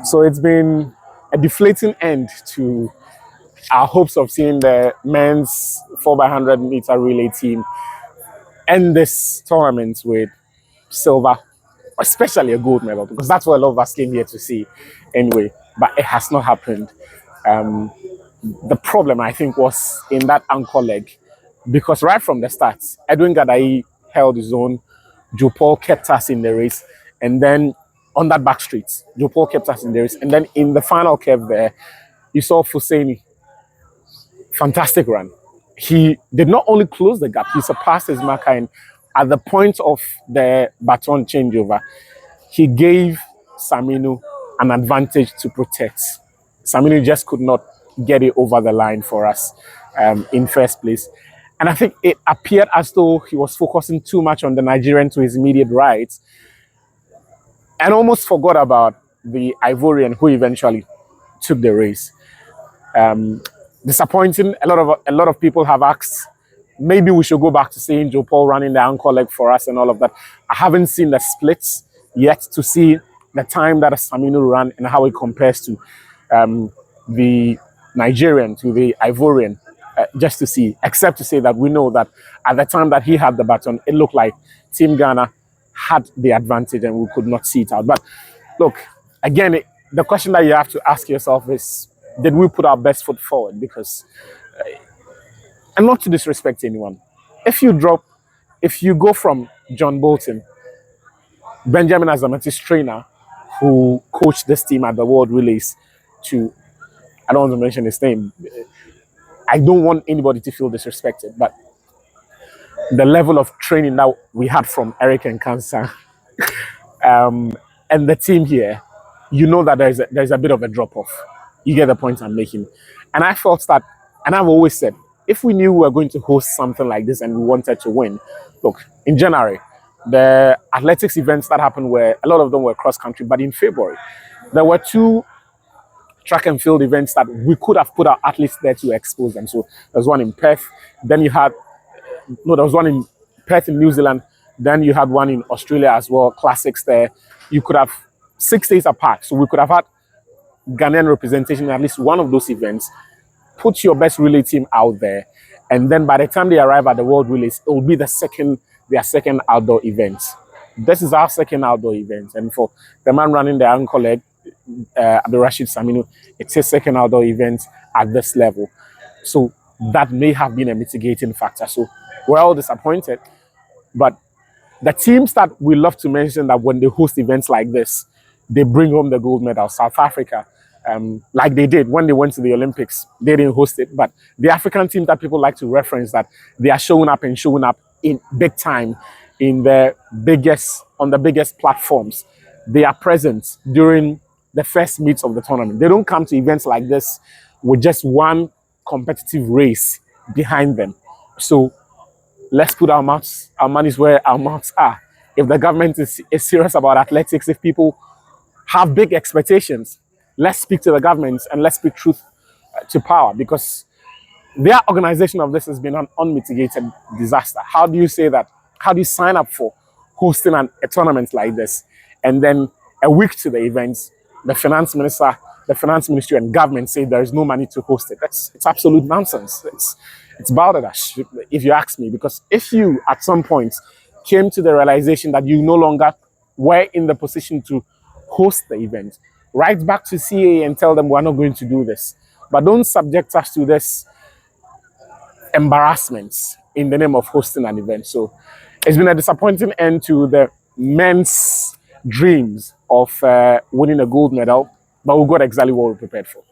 So it's been a deflating end to our hopes of seeing the men's 4x100 meter relay team end this tournament with silver, especially a gold medal, because that's what a lot of us came here to see anyway. But it has not happened. The problem, I think, was in that anchor leg, because right from the start, Edwin Gadai held his own. Joe Paul kept us in the race, and then on that back street, Joe Paul kept us in the race, and then in the final curve there, you saw Fuseni. Fantastic run. He did not only close the gap, he surpassed his marker, and at the point of the baton changeover, he gave Saminu an advantage to protect. Saminu just could not get it over the line for us in first place. And I think it appeared as though he was focusing too much on the Nigerian to his immediate right and almost forgot about the Ivorian who eventually took the race. Disappointing. A lot of people have asked, maybe we should go back to seeing Joe Paul running the anchor leg for us and all of that. I haven't seen the splits yet to see the time that Saminu ran and how it compares to the Nigerian, to the Ivorian, just to see, except to say that we know that at the time that he had the baton, it looked like Team Ghana had the advantage and we could not see it out. But look, again, the question that you have to ask yourself is, did we put our best foot forward? Because, and not to disrespect anyone, if you go from John Bolton, Benjamin Azamatis trainer, who coached this team at the World Relays, to, I don't want to mention his name, I don't want anybody to feel disrespected, but the level of training that we had from Eric and Kansa and the team here, you know that there's a bit of a drop-off. You get the point I'm making. And I felt that, and I've always said, if we knew we were going to host something like this and we wanted to win, look, in January, the athletics events that happened were, a lot of them were cross-country, but in February, there were 2 track and field events that we could have put our athletes there to expose them. So there's one in Perth, then you had, no, there was one in Perth in New Zealand, then you had one in Australia as well, classics there. You could have 6 days apart. So we could have had Ghanaian representation in at least one of those events. Put your best relay team out there, and then by the time they arrive at the World Relays, it will be their second outdoor event. This is our second outdoor event, and for the man running the anchor leg, Abdul Rashid Saminu, it's his second outdoor event at this level. So that may have been a mitigating factor. So we're all disappointed, but the teams that we love to mention that when they host events like this, they bring home the gold medal. South Africa, like they did when they went to the Olympics, they didn't host it, but the African team that people like to reference, that they are showing up in big time on the biggest platforms. They are present during the first meets of the tournament. They don't come to events like this with just one competitive race behind them. So let's put our monies where our mouths are. If the government is serious about athletics, if people have big expectations, let's speak to the government and let's speak truth to power, because their organization of this has been an unmitigated disaster. How do you say that? How do you sign up for hosting a tournament like this, and then a week to the events, the finance ministry and government say there is no money to host it? It's absolute nonsense. It's balderdash, if you ask me, because if you at some point came to the realization that you no longer were in the position to host the event, write back to CAA and tell them we're not going to do this. But don't subject us to this embarrassment in the name of hosting an event. So it's been a disappointing end to the men's dreams of winning a gold medal, but we got exactly what we prepared for.